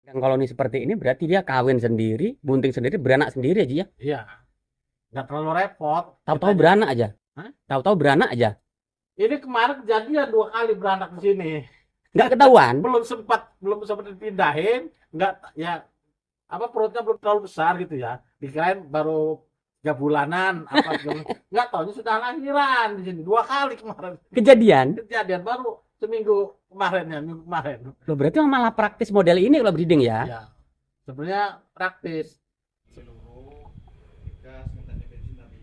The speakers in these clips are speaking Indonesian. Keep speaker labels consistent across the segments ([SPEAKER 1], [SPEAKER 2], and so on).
[SPEAKER 1] Yang koloni seperti ini berarti dia kawin sendiri, bunting sendiri, beranak sendiri aja ya.
[SPEAKER 2] Iya, nggak terlalu repot.
[SPEAKER 1] Tahu-tahu
[SPEAKER 2] Kita
[SPEAKER 1] beranak aja.
[SPEAKER 2] Hah?
[SPEAKER 1] Tahu-tahu beranak aja.
[SPEAKER 2] Ini kemarin kejadian 2 kali beranak di sini.
[SPEAKER 1] Nggak ketahuan.
[SPEAKER 2] Belum sempat dipindahin, nggak ya apa perutnya belum terlalu besar gitu ya. Dikirain baru 3 bulanan apa gitu. Nggak taunya sudah lahiran di sini 2 kali kemarin.
[SPEAKER 1] Kejadian.
[SPEAKER 2] Kejadian baru seminggu kemarin ya, minggu kemarin.
[SPEAKER 1] Loh, berarti malah praktis model ini kalau breeding ya.
[SPEAKER 2] Ya, sebenarnya praktis.
[SPEAKER 3] Seluruh gas ngenteni bensin tadi.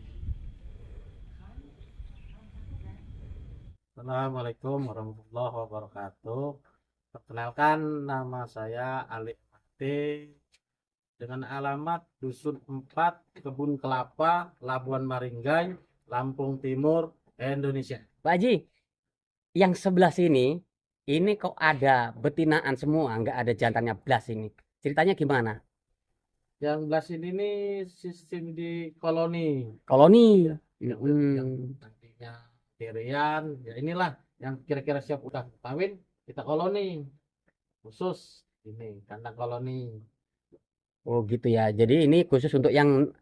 [SPEAKER 2] Assalamualaikum warahmatullahi wabarakatuh. Perkenalkan, nama saya Ali Mati dengan alamat Dusun 4, Kebun Kelapa, Labuan Maringgai, Lampung Timur, Indonesia.
[SPEAKER 1] Pak Haji, yang sebelah sini, ini kok ada betinaan semua, nggak ada jantannya blas ini. Ceritanya gimana?
[SPEAKER 2] Yang belah sini nih sistem di koloni.
[SPEAKER 1] Koloni.
[SPEAKER 2] Yang
[SPEAKER 1] Hmm.
[SPEAKER 2] nantinya dirian, ya inilah yang kira-kira siap udah kawin, kita koloni. Khusus ini kandang koloni.
[SPEAKER 1] Oh gitu ya. Jadi ini khusus untuk yang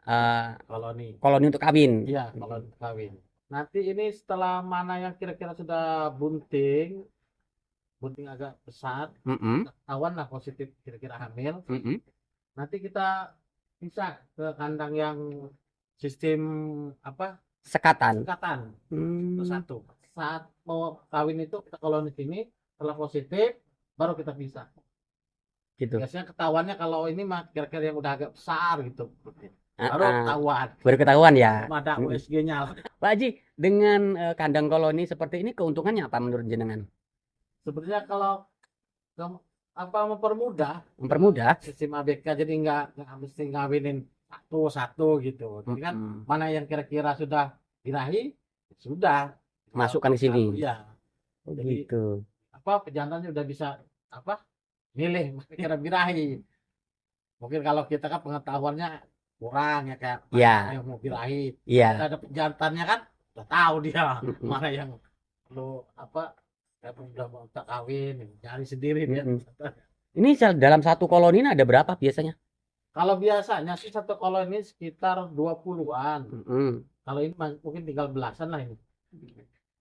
[SPEAKER 2] Koloni.
[SPEAKER 1] koloni untuk kawin.
[SPEAKER 2] Iya, koloni kawin. Nanti ini setelah mana yang kira-kira sudah bunting agak besar,
[SPEAKER 1] Mm-mm.
[SPEAKER 2] ketahuan lah positif kira-kira hamil.
[SPEAKER 1] Mm-mm.
[SPEAKER 2] Nanti kita bisa ke kandang yang sistem apa?
[SPEAKER 1] Sekatan.
[SPEAKER 2] Sekatan.
[SPEAKER 1] Hmm.
[SPEAKER 2] Itu satu. Saat mau kawin itu kita koloni sini, setelah positif baru kita bisa.
[SPEAKER 1] Gitu.
[SPEAKER 2] Biasanya ketahuannya kalau ini mah kira-kira yang udah agak besar gitu. Baru
[SPEAKER 1] Ah,
[SPEAKER 2] ketahuan.
[SPEAKER 1] baru ketahuan ya.
[SPEAKER 2] Ada USG-nya.
[SPEAKER 1] Pak Haji, dengan kandang koloni seperti ini keuntungannya apa menurut jenengan?
[SPEAKER 2] Sebenarnya kalau apa
[SPEAKER 1] Mempermudah.
[SPEAKER 2] sistem ABK, jadi nggak mesti ngawinin satu-satu gitu. Jadi kan
[SPEAKER 1] Mm-mm.
[SPEAKER 2] mana yang kira-kira sudah birahi sudah
[SPEAKER 1] Masukkan ke sini.
[SPEAKER 2] Iya.
[SPEAKER 1] Oh,
[SPEAKER 2] Jadi
[SPEAKER 1] gitu.
[SPEAKER 2] apa pejantannya udah bisa apa milih kira birahi. Mungkin kalau kita kan pengetahuannya kurang ya, kayak
[SPEAKER 1] Iya.
[SPEAKER 2] mana yang mau birahi.
[SPEAKER 1] Iya.
[SPEAKER 2] Kita ada pejantannya kan udah tahu dia
[SPEAKER 1] Mm-mm.
[SPEAKER 2] mana yang perlu apa kayak udah mau tak kawin, cari sendiri dia.
[SPEAKER 1] Mm-mm. Ini dalam satu koloni ini ada berapa biasanya?
[SPEAKER 2] Kalau biasanya sih satu koloni sekitar 20-an.
[SPEAKER 1] Mm-mm.
[SPEAKER 2] Kalau ini mungkin tinggal belasan lah ini.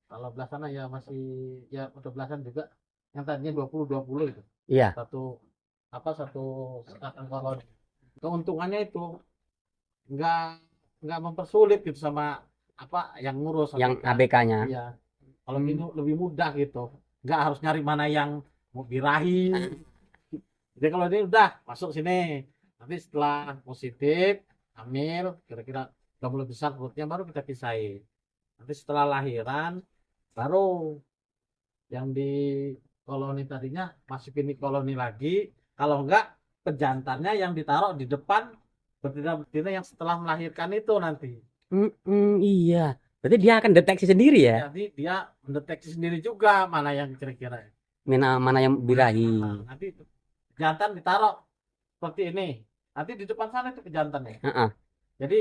[SPEAKER 2] Kalau belasan ya masih ya udah belasan juga. Yang tadinya 20 itu.
[SPEAKER 1] Iya.
[SPEAKER 2] Satu sekatan koloni. Keuntungannya itu nggak mempersulit gitu sama apa yang ngurus
[SPEAKER 1] Yang
[SPEAKER 2] ABK.
[SPEAKER 1] ABK-nya.
[SPEAKER 2] Iya. Kalau ini lebih mudah gitu. Nggak harus nyari mana yang mau birahi. Jadi kalau ini udah masuk sini. Nanti setelah positif, hamil, kira-kira udah mulai besar perutnya baru kita pisahin. Nanti setelah lahiran, baru yang di koloni tadinya masukin di koloni lagi. Kalau enggak, pejantannya yang ditaruh di depan betina-betina yang setelah melahirkan itu nanti.
[SPEAKER 1] Iya. Berarti dia akan deteksi sendiri ya?
[SPEAKER 2] Jadi dia mendeteksi sendiri juga mana yang kira-kira.
[SPEAKER 1] Mana yang birahi.
[SPEAKER 2] Nah, nanti jantan ditaruh seperti ini. Nanti di depan sana itu pejantannya.
[SPEAKER 1] Heeh.
[SPEAKER 2] Jadi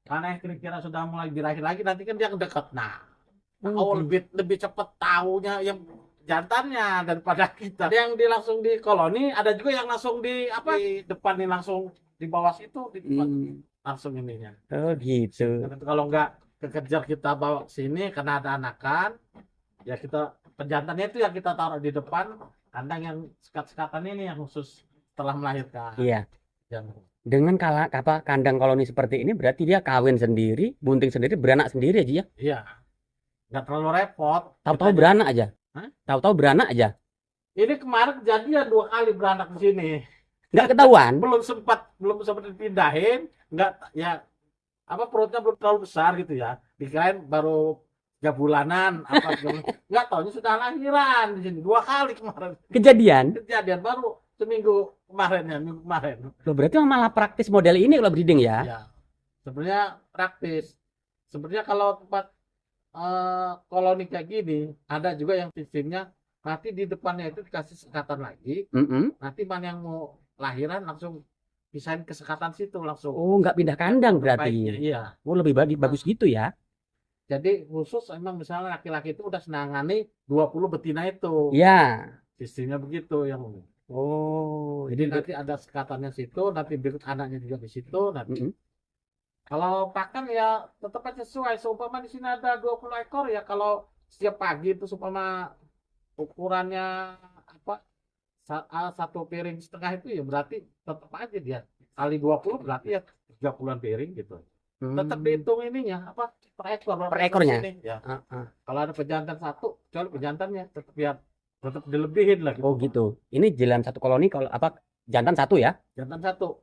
[SPEAKER 2] karena yang kira-kira sudah mulai birahi lagi, nanti kan dia dekat. Nah,
[SPEAKER 1] Oh,
[SPEAKER 2] lebih cepat tahunya yang jantannya daripada kita. Ada yang langsung di koloni, ada juga yang langsung di apa di depan nih, langsung di bawah situ di depan langsung ininya.
[SPEAKER 1] Oh gitu.
[SPEAKER 2] Kalau nggak kekejar kita bawa ke sini karena ada anakan, ya kita pejantannya itu yang kita taruh di depan kandang yang sekat-sekatan ini yang khusus setelah melahirkan.
[SPEAKER 1] Iya.
[SPEAKER 2] Yang
[SPEAKER 1] Dengan kandang koloni seperti ini berarti dia kawin sendiri, bunting sendiri, beranak sendiri aja ya?
[SPEAKER 2] iya, nggak terlalu repot.
[SPEAKER 1] Tahu-tahu
[SPEAKER 2] Kita-
[SPEAKER 1] beranak aja.
[SPEAKER 2] Hah?
[SPEAKER 1] Tahu-tahu beranak aja.
[SPEAKER 2] Ini kemarin kejadian 2 kali beranak di sini.
[SPEAKER 1] Nggak ketahuan.
[SPEAKER 2] belum sempat dipindahin, nggak ya apa perutnya belum terlalu besar gitu ya. Dikirain baru 3 bulanan apa gitu. Nggak taunya sudah lahiran di sini 2 kali kemarin.
[SPEAKER 1] Kejadian.
[SPEAKER 2] Baru seminggu kemarin ya, minggu kemarin.
[SPEAKER 1] Loh, berarti malah praktis model ini kalau breeding ya?
[SPEAKER 2] Ya, sebenarnya praktis. Sebenarnya kalau tempat koloni kayak gini ada juga yang sistemnya nanti di depannya itu dikasih sekatan lagi.
[SPEAKER 1] Mm-mm.
[SPEAKER 2] Nanti mana yang mau lahiran langsung pisahin ke sekatan situ langsung.
[SPEAKER 1] Oh, nggak pindah kandang
[SPEAKER 2] Baiknya,
[SPEAKER 1] berarti.
[SPEAKER 2] iya.
[SPEAKER 1] Oh, lebih bagus gitu ya?
[SPEAKER 2] Jadi khusus emang misalnya laki-laki itu udah senangani 20 betina itu.
[SPEAKER 1] Iya.
[SPEAKER 2] Sistemnya begitu yang
[SPEAKER 1] Oh,
[SPEAKER 2] Jadi nanti ada sekatannya situ, nanti berikut anaknya juga di situ. Nanti
[SPEAKER 1] Mm-mm.
[SPEAKER 2] kalau pakan ya tetap aja sesuai. Seumpama di sini ada 20 ekor ya, kalau setiap pagi itu seumpama ukurannya apa, satu piring setengah itu ya berarti tetap aja dia kali 20 berarti ya 30-an piring gitu. Tetap
[SPEAKER 1] Hmm.
[SPEAKER 2] dihitung ininya apa, per ekor berapa
[SPEAKER 1] Per
[SPEAKER 2] ekor
[SPEAKER 1] ekornya?
[SPEAKER 2] sini ya.
[SPEAKER 1] Ah, ah.
[SPEAKER 2] Kalau ada pejantan satu, kecuali pejantannya tetap ya tetap dilebihin lah gitu.
[SPEAKER 1] Oh gitu. Ini jalan satu koloni kalau apa jantan satu ya?
[SPEAKER 2] Jantan satu,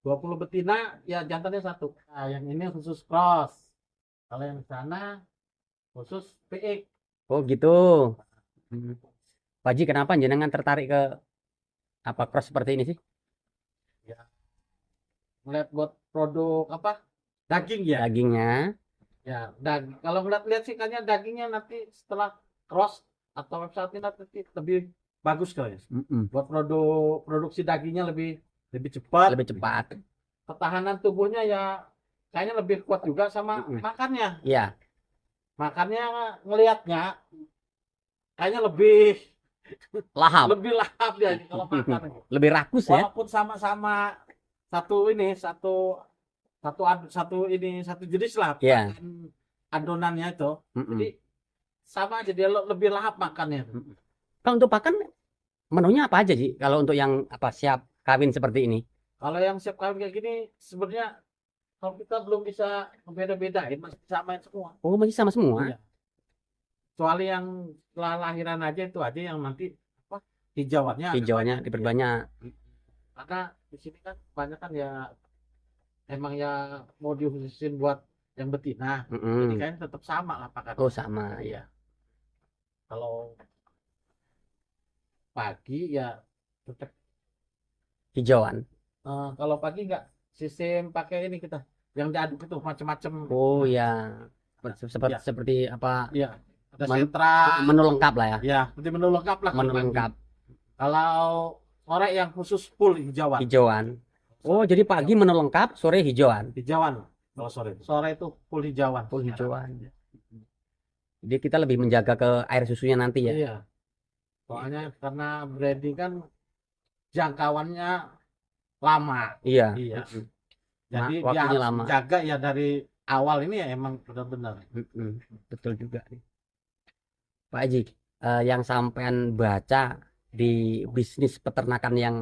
[SPEAKER 2] 20 betina ya jantannya satu. Nah, yang ini khusus cross. Kalau yang sana khusus PX.
[SPEAKER 1] Oh gitu. Hmm. Pak Haji, kenapa jenengan tertarik ke apa cross seperti ini sih?
[SPEAKER 2] Ya, ngeliat buat produk apa? Daging ya.
[SPEAKER 1] Dagingnya.
[SPEAKER 2] Ya, kalau ngeliat-lihat sih kayaknya dagingnya nanti setelah cross atau website nanti lebih bagus kali ya.
[SPEAKER 1] Mm-mm.
[SPEAKER 2] Buat produksi dagingnya lebih lebih cepat.
[SPEAKER 1] Lebih cepat.
[SPEAKER 2] Pertahanan tubuhnya ya kayaknya lebih kuat juga sama
[SPEAKER 1] Mm-mm.
[SPEAKER 2] makannya.
[SPEAKER 1] Iya,
[SPEAKER 2] Makannya ngelihatnya kayaknya lebih
[SPEAKER 1] lahap.
[SPEAKER 2] lebih lahap dia ini kalau makan.
[SPEAKER 1] Lebih rakus ya.
[SPEAKER 2] Walaupun sama-sama satu ini satu jenis lah
[SPEAKER 1] Iya.
[SPEAKER 2] makan adonannya itu.
[SPEAKER 1] Mm-mm.
[SPEAKER 2] Jadi sama aja dia lebih lahap makannya.
[SPEAKER 1] Mm-mm. Kalau untuk pakan menunya apa aja sih? Kalau untuk yang apa siap kawin seperti ini?
[SPEAKER 2] Kalau yang siap kawin kayak gini sebenarnya kalau kita belum bisa membeda-bedain masih samain semua.
[SPEAKER 1] Oh masih sama semua.
[SPEAKER 2] Iya. Kecuali yang setelah lahiran aja itu aja yang nanti apa hijauannya agak
[SPEAKER 1] Hijauannya
[SPEAKER 2] banyak.
[SPEAKER 1] diperbanyak.
[SPEAKER 2] Karena di sini kan banyak kan ya emang ya mau dikhususin buat yang betina. Jadi
[SPEAKER 1] Mm-mm.
[SPEAKER 2] kayaknya tetap sama lah pakan.
[SPEAKER 1] Oh sama
[SPEAKER 2] Iya.
[SPEAKER 1] ya.
[SPEAKER 2] Kalau pagi ya tetap
[SPEAKER 1] Hijauan.
[SPEAKER 2] kalau pagi nggak sistem pakai ini kita yang diaduk itu macam-macam.
[SPEAKER 1] Oh
[SPEAKER 2] Nah,
[SPEAKER 1] ya. Seperti
[SPEAKER 2] Iya.
[SPEAKER 1] seperti apa
[SPEAKER 2] Iya. Ada
[SPEAKER 1] Men-
[SPEAKER 2] sentra.
[SPEAKER 1] menu lengkap lah ya.
[SPEAKER 2] Ya, seperti menu lengkap lah.
[SPEAKER 1] Menu
[SPEAKER 2] kalau pagi.
[SPEAKER 1] lengkap
[SPEAKER 2] Kalau sore yang khusus full hijauan.
[SPEAKER 1] hijauan. Oh jadi pagi menu lengkap, sore hijauan.
[SPEAKER 2] Hijauan kalau sore. Sore itu full hijauan.
[SPEAKER 1] Full hijauan. Jadi kita lebih menjaga ke air susunya nanti ya.
[SPEAKER 2] Iya. Soalnya karena breeding kan jangkauannya lama.
[SPEAKER 1] Iya.
[SPEAKER 2] Iya.
[SPEAKER 1] Mm-mm.
[SPEAKER 2] Jadi dia
[SPEAKER 1] Waktunya
[SPEAKER 2] harus
[SPEAKER 1] lama.
[SPEAKER 2] jaga ya dari awal ini ya emang benar-benar.
[SPEAKER 1] Mm-mm. Betul juga nih. Pak Haji, yang sampean baca di bisnis peternakan yang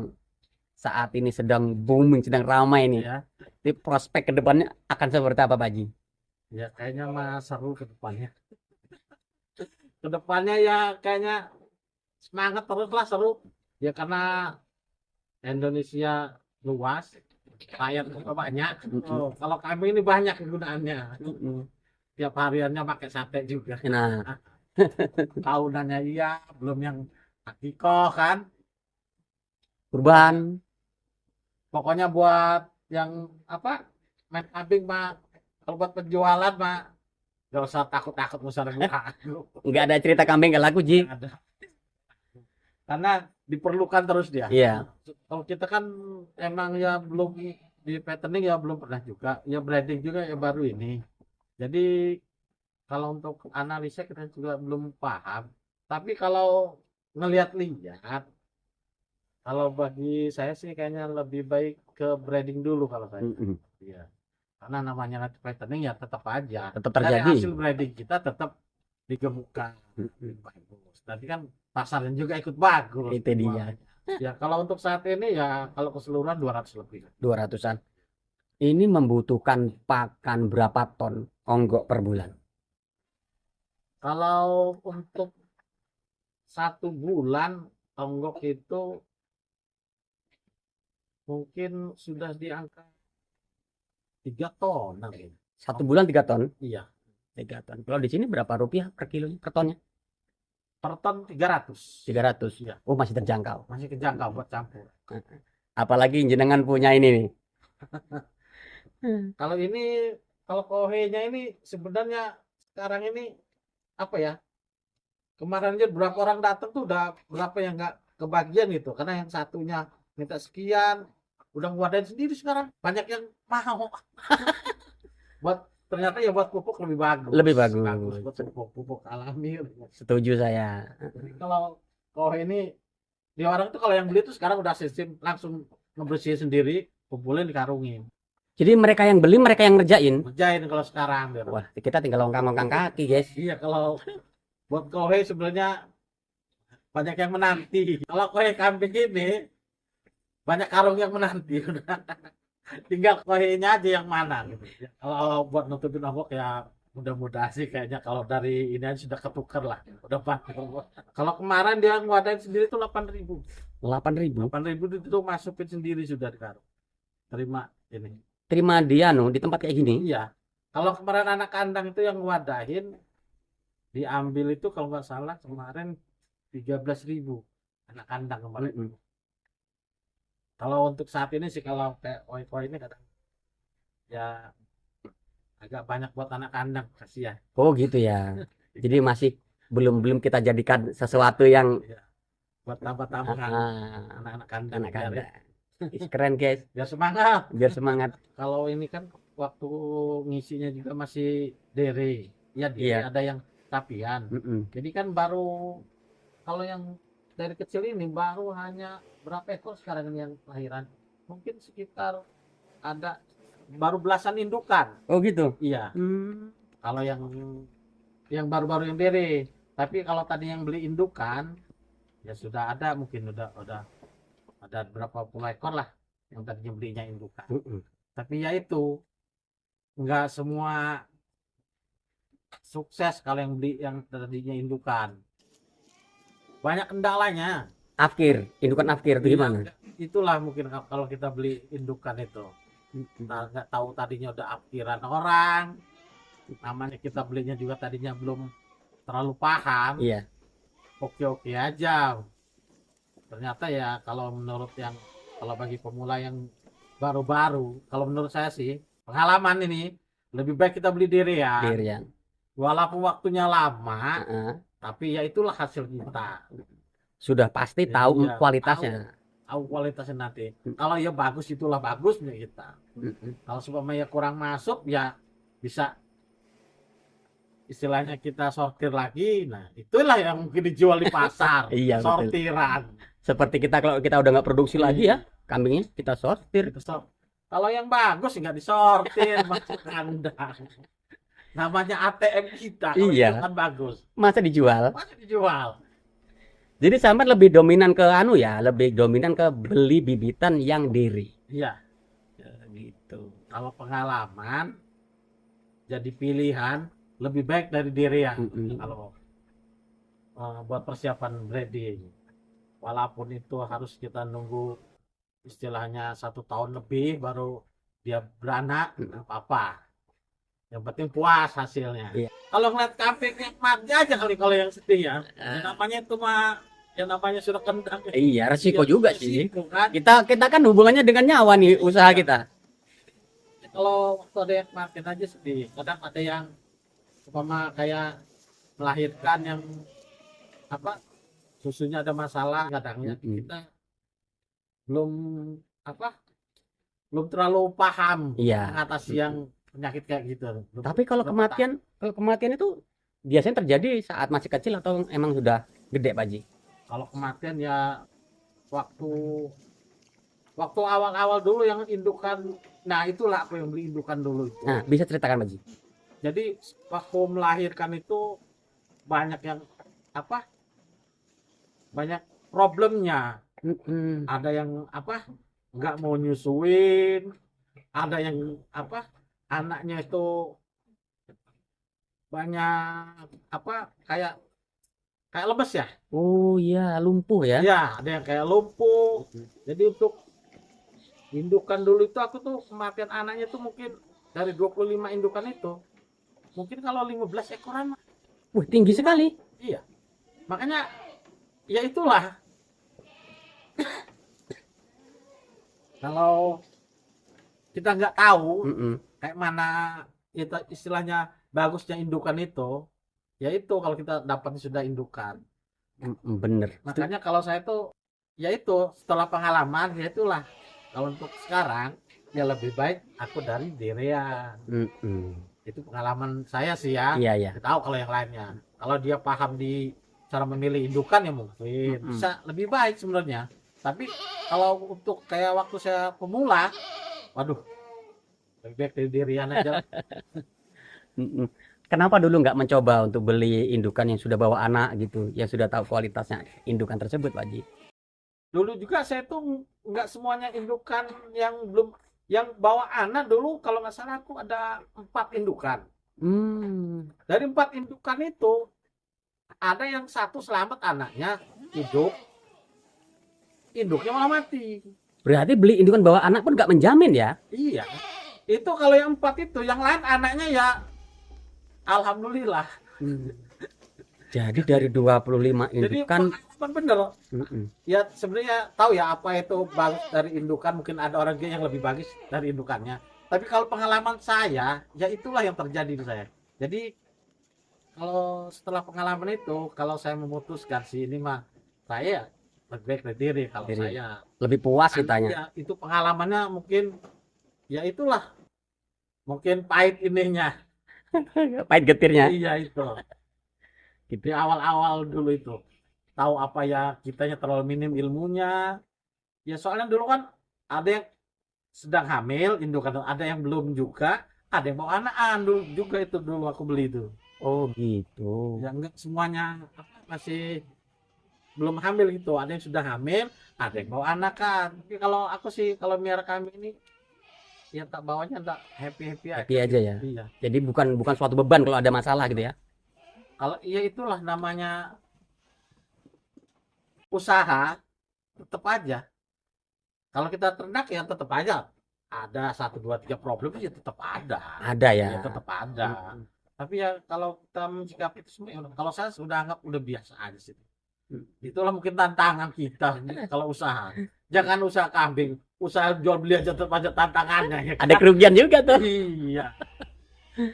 [SPEAKER 1] saat ini sedang booming, sedang ramai nih.
[SPEAKER 2] Ya.
[SPEAKER 1] Di prospek kedepannya akan seperti apa Pak Haji?
[SPEAKER 2] Ya kayaknya mah seru ke depannya. Ke depannya ya kayaknya semangat terus lah seru. Ya karena Indonesia luas, rakyat juga banyak. Oh, kalau kami ini banyak kegunaannya.
[SPEAKER 1] Mm-mm.
[SPEAKER 2] Tiap hariannya pakai sate juga.
[SPEAKER 1] Nah,
[SPEAKER 2] Tahunannya iya, belum yang akikoh kan.
[SPEAKER 1] kurban.
[SPEAKER 2] Pokoknya buat yang apa main kambing mah kalau buat penjualan mah gak usah takut-takut nggak usah ragu-ragu.
[SPEAKER 1] Nggak ada cerita kambing nggak laku Ji.
[SPEAKER 2] Nggak ada. Karena diperlukan terus dia.
[SPEAKER 1] Iya.
[SPEAKER 2] Kalau kita kan emang ya belum di fattening ya belum pernah juga, ya breeding juga ya baru ini. Jadi kalau untuk analisa kita juga belum paham. Tapi kalau ngelihat-lihat, kalau bagi saya sih kayaknya lebih baik ke breeding dulu kalau saya.
[SPEAKER 1] Mm-mm.
[SPEAKER 2] Iya. Karena namanya nanti fattening ya tetap aja.
[SPEAKER 1] Tetap
[SPEAKER 2] Dari
[SPEAKER 1] terjadi.
[SPEAKER 2] hasil breeding kita tetap digemukkan.
[SPEAKER 1] Mm-mm.
[SPEAKER 2] Bagus. Nanti kan pasarnya juga ikut bagus.
[SPEAKER 1] Itu dia.
[SPEAKER 2] Ya kalau untuk saat ini ya kalau keseluruhan 200 lebih.
[SPEAKER 1] 200-an. Ini membutuhkan pakan berapa ton onggok per bulan?
[SPEAKER 2] Kalau untuk 1 bulan onggok itu mungkin sudah di angka 3 ton.
[SPEAKER 1] Satu bulan 3 ton?
[SPEAKER 2] Iya.
[SPEAKER 1] 3 ton. Kalau di sini berapa rupiah per kilonya, per tonnya?
[SPEAKER 2] Per ton 300.
[SPEAKER 1] 300.
[SPEAKER 2] Iya.
[SPEAKER 1] Oh, masih terjangkau.
[SPEAKER 2] Masih kejangkau buat campur.
[SPEAKER 1] Apalagi jenengan punya ini nih.
[SPEAKER 2] Kalau ini kalau kohenya ini sebenarnya sekarang ini apa ya? Kemarin aja berapa orang datang tuh udah berapa yang nggak kebagian gitu. Karena yang satunya minta sekian, udah ngewadain sendiri sekarang. Banyak yang mau. Buat ternyata ya buat pupuk lebih bagus.
[SPEAKER 1] Lebih bagus.
[SPEAKER 2] Buat pupuk alami.
[SPEAKER 1] Setuju saya.
[SPEAKER 2] Jadi kalau kohe ini Di orang itu kalau yang beli itu sekarang udah sistem langsung ngebersihin sendiri, kumpulin dikarungin.
[SPEAKER 1] Jadi mereka yang beli, mereka yang ngerjain.
[SPEAKER 2] Ngerjain kalau sekarang. Bro.
[SPEAKER 1] Wah, kita tinggal longkang-longkang kaki, guys.
[SPEAKER 2] Iya, kalau buat kohe sebenarnya banyak yang menanti. Kalau kohe kambing ini banyak karung yang menanti. Tinggal kohenya aja yang mana gitu. Kalau buat nutupin ongkok ya mudah-mudahan sih kayaknya kalau dari ini aja sudah ketukar lah. Udah pasti. Kalau kemarin dia ngadain sendiri tuh 8.000.
[SPEAKER 1] 8.000.
[SPEAKER 2] 8.000 itu masukin sendiri sudah di karung. Terima ini.
[SPEAKER 1] Terima dia di tempat kayak gini.
[SPEAKER 2] Iya. Kalau kemarin anak kandang itu yang ngwadahin diambil itu kalau nggak salah kemarin 13.000 anak kandang kemarin. Kalau untuk saat ini sih kalau kayak koi ini kadang ya agak banyak buat anak kandang kasihan.
[SPEAKER 1] Oh gitu ya. Jadi masih belum kita jadikan sesuatu yang
[SPEAKER 2] Buat tambah-tambahan anak-anak kandang.
[SPEAKER 1] anak kandang. Ih, keren guys.
[SPEAKER 2] Biar semangat.
[SPEAKER 1] Biar semangat.
[SPEAKER 2] Kalau ini kan waktu ngisinya juga masih dere. Ya dere,
[SPEAKER 1] Iya.
[SPEAKER 2] ada yang tapian. Jadi kan baru kalau yang dari kecil ini baru hanya berapa ekor sekarang ini yang lahiran? Mungkin sekitar ada baru belasan indukan.
[SPEAKER 1] Oh gitu.
[SPEAKER 2] Iya. Kalau yang baru-baru yang dere. Tapi kalau tadi yang beli indukan ya sudah ada mungkin udah ada berapa puluh ekor lah yang tadinya belinya indukan. Tapi ya itu nggak semua sukses kalau yang beli yang tadinya indukan. Banyak kendalanya.
[SPEAKER 1] Indukan afkir itu gimana?
[SPEAKER 2] Itulah mungkin kalau kita beli indukan itu. Nggak tahu tadinya udah afkiran orang. Namanya kita belinya juga tadinya belum terlalu paham.
[SPEAKER 1] Iya.
[SPEAKER 2] Oke-oke aja. Ternyata ya kalau menurut kalau bagi pemula yang baru-baru, kalau menurut saya sih pengalaman ini lebih baik kita beli dirian.
[SPEAKER 1] Dirian.
[SPEAKER 2] Walaupun waktunya lama, tapi ya itulah hasil kita.
[SPEAKER 1] Sudah pasti tahu
[SPEAKER 2] Iya,
[SPEAKER 1] kualitasnya.
[SPEAKER 2] Tahu kualitasnya nanti. Kalau ya bagus itulah bagus punya kita. Kalau supaya kurang masuk ya bisa istilahnya kita sortir lagi. Nah, itulah yang mungkin dijual di pasar.
[SPEAKER 1] Iya, betul.
[SPEAKER 2] Sortiran.
[SPEAKER 1] Seperti kita kalau kita udah nggak produksi lagi ya, kambingnya kita sortir.
[SPEAKER 2] Kalau yang bagus nggak disortir masuk kandang. Namanya ATM kita. Kalau
[SPEAKER 1] Iya.
[SPEAKER 2] itu kan bagus.
[SPEAKER 1] Masa dijual?
[SPEAKER 2] Masih dijual.
[SPEAKER 1] Jadi sampai lebih dominan ke lebih dominan ke beli bibitan yang diri.
[SPEAKER 2] Iya.
[SPEAKER 1] Ya, gitu.
[SPEAKER 2] Kalau pengalaman jadi pilihan lebih baik dari diri ya. Kalau buat persiapan breeding, walaupun itu harus kita nunggu istilahnya 1 tahun lebih baru dia beranak, apa-apa. Yang penting puas hasilnya.
[SPEAKER 1] Iya.
[SPEAKER 2] Kalau ngeliat kambing yang mati aja kali kalau yang sedih ya. Yang namanya itu mah, yang namanya sudah kendang.
[SPEAKER 1] Iya, resiko juga sih.
[SPEAKER 2] Resiko, kan?
[SPEAKER 1] Kita kan hubungannya dengan nyawa nih usaha kita.
[SPEAKER 2] Kalau waktu ada yang makin aja sedih. Kadang ada yang umpama kayak melahirkan yang apa susunya ada masalah kadangnya kita belum terlalu paham mengatasi yang penyakit kayak gitu.
[SPEAKER 1] Tapi kalau kematian itu biasanya terjadi saat masih kecil atau emang sudah gede, Pak Haji?
[SPEAKER 2] Kalau kematian ya waktu awal-awal dulu yang indukan. Nah, itulah aku yang beli indukan dulu itu.
[SPEAKER 1] Nah, bisa ceritakan, Pak Haji?
[SPEAKER 2] Jadi waktu melahirkan itu banyak yang banyak problemnya. Ada yang nggak mau nyusuin, ada yang anaknya itu banyak kayak lemes ya.
[SPEAKER 1] Oh iya, lumpuh ya.
[SPEAKER 2] Iya, ada yang kayak lumpuh. Jadi untuk indukan dulu itu aku tuh kematian anaknya tuh mungkin dari 25 indukan itu mungkin kalau 15 ekoran.
[SPEAKER 1] Wih, tinggi sekali.
[SPEAKER 2] Iya. Makanya ya itulah. Kalau kita nggak tahu kayak mana itu istilahnya bagusnya indukan itu, ya itu kalau kita dapat sudah indukan.
[SPEAKER 1] Bener.
[SPEAKER 2] Makanya kalau saya tuh ya itu setelah pengalaman ya itulah. Kalau untuk sekarang ya lebih baik aku dari dirian. Itu pengalaman saya sih ya.
[SPEAKER 1] Iya.
[SPEAKER 2] Tahu kalau yang lainnya. Kalau dia paham di cara memilih indukan ya mungkin bisa lebih baik sebenarnya. Tapi kalau untuk kayak waktu saya pemula, waduh, lebih baik dari dirian aja.
[SPEAKER 1] Mm-mm. Kenapa dulu nggak mencoba untuk beli indukan yang sudah bawa anak gitu, yang sudah tahu kualitasnya indukan tersebut, Pak Haji?
[SPEAKER 2] Dulu juga saya tuh nggak semuanya indukan yang belum, yang bawa anak dulu kalau nggak salah aku ada 4 indukan. Dari 4 indukan itu ada yang satu selamat anaknya hidup, induknya malah mati.
[SPEAKER 1] Berarti beli indukan bawa anak pun nggak menjamin ya?
[SPEAKER 2] Iya, itu kalau yang 4 itu, yang lain anaknya ya alhamdulillah.
[SPEAKER 1] Jadi dari 25
[SPEAKER 2] Jadi
[SPEAKER 1] indukan,
[SPEAKER 2] pengalaman bener.
[SPEAKER 1] mm-mm.
[SPEAKER 2] Ya sebenarnya tahu ya apa itu bagus dari indukan, mungkin ada orang yang lebih bagus dari indukannya. Tapi kalau pengalaman saya, ya itulah yang terjadi di saya. Jadi kalau setelah pengalaman itu, kalau saya memutuskan sih ini mah saya lebih baik dari diri kalau
[SPEAKER 1] Diri.
[SPEAKER 2] saya.
[SPEAKER 1] Lebih puas kitanya.
[SPEAKER 2] Ya, itu pengalamannya mungkin ya itulah, mungkin pahit ininya.
[SPEAKER 1] Pahit getirnya.
[SPEAKER 2] Iya itu. Di awal-awal dulu itu. Tahu apa ya, kitanya terlalu minim ilmunya. Ya soalnya dulu kan ada yang sedang hamil, indukan, ada yang belum juga, ada yang bawa anakan dulu juga, itu dulu aku beli itu.
[SPEAKER 1] Oh gitu.
[SPEAKER 2] Ya enggak semuanya masih belum hamil gitu, ada yang sudah hamil, ada yang bawa anakan. Tapi kalau aku sih kalau miara kambing ini ya tak bawanya tak happy
[SPEAKER 1] Happy aja ya.
[SPEAKER 2] Iya.
[SPEAKER 1] Jadi bukan suatu beban kalau ada masalah gitu ya.
[SPEAKER 2] Kalau iya itulah namanya usaha, tetap aja. Kalau kita ternak ya tetap aja ada 1, 2, 3 problem ya tetap ada.
[SPEAKER 1] Ada ya.
[SPEAKER 2] Ya tetap ada. Tapi ya kalau kita mencikapi itu semua, ya kalau saya sudah anggap udah biasa aja sih. Itulah mungkin tantangan kita kalau usaha. Jangan usaha kambing, usaha jual beli aja tetap aja tantangannya ya.
[SPEAKER 1] Ada kerugian juga tuh.
[SPEAKER 2] Iya.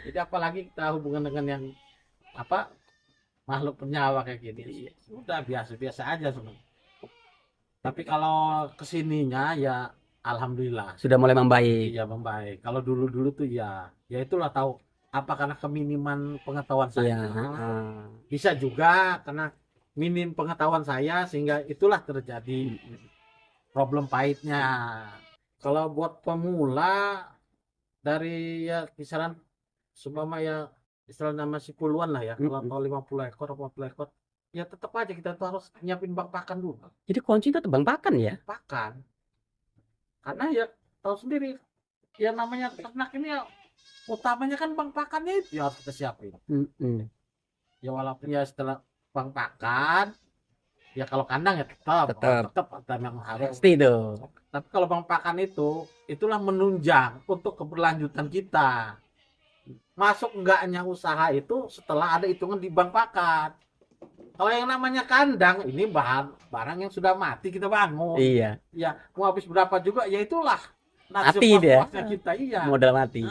[SPEAKER 2] Jadi apalagi kita hubungan dengan yang apa, makhluk bernyawa kayak gini, udah biasa-biasa aja sebenarnya. Tapi kalau kesininya ya alhamdulillah
[SPEAKER 1] Sudah mulai membaik.
[SPEAKER 2] iya membaik. Kalau dulu-dulu tuh ya itulah tahu apa karena keminiman pengetahuan saya.
[SPEAKER 1] Iya. heeh.
[SPEAKER 2] Bisa juga karena minim pengetahuan saya sehingga itulah terjadi problem pahitnya. Kalau buat pemula dari ya kisaran seumpama ya istilahnya masih puluhan lah ya, kalau 50 ekor 40 ekor ya tetap aja kita tuh harus nyiapin bak pakan dulu.
[SPEAKER 1] Jadi kunci itu tebang pakan ya.
[SPEAKER 2] Pakan karena ya tahu sendiri ya namanya ternak ini ya utamanya kan bang pakannya itu ya harus kita siapin. Ya walaupun ya setelah bang pakan ya kalau kandang ya tetap memang harus.
[SPEAKER 1] Pasti tuh.
[SPEAKER 2] Tapi kalau bang pakan itu itulah menunjang untuk keberlanjutan kita. Masuk enggaknya usaha itu setelah ada hitungan di bank pakan. Kalau yang namanya kandang ini barang yang sudah mati kita bangun.
[SPEAKER 1] Iya.
[SPEAKER 2] Ya mau habis berapa juga ya itulah
[SPEAKER 1] Mati dia.
[SPEAKER 2] kita iya.
[SPEAKER 1] Modal mati.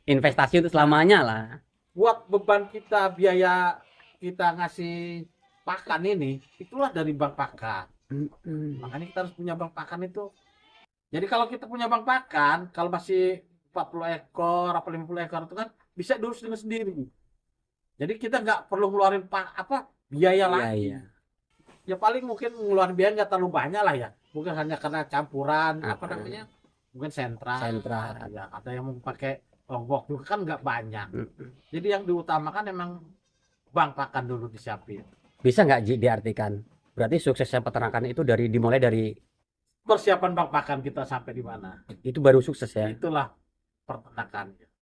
[SPEAKER 1] Investasi untuk selamanya lah.
[SPEAKER 2] Buat beban kita biaya kita ngasih pakan ini itulah dari bank pakan. Makanya kita harus punya bank pakan itu. Jadi kalau kita punya bank pakan, kalau masih 40 ekor atau 50 ekor itu kan bisa diurus dengan sendiri. Jadi kita nggak perlu ngeluarin biaya lagi.
[SPEAKER 1] Iya.
[SPEAKER 2] Ya paling mungkin ngeluarin biaya nggak terlalu banyak lah ya. Mungkin hanya karena campuran namanya? Mungkin sentra. Ya, ada yang mau pakai lombok juga kan nggak banyak. Jadi yang diutamakan emang bank pakan dulu disiapin.
[SPEAKER 1] Bisa nggak Ji diartikan? Berarti suksesnya peternakan itu dimulai dari
[SPEAKER 2] Persiapan bank pakan kita sampai di mana?
[SPEAKER 1] itu baru sukses ya.
[SPEAKER 2] Itulah peternakan.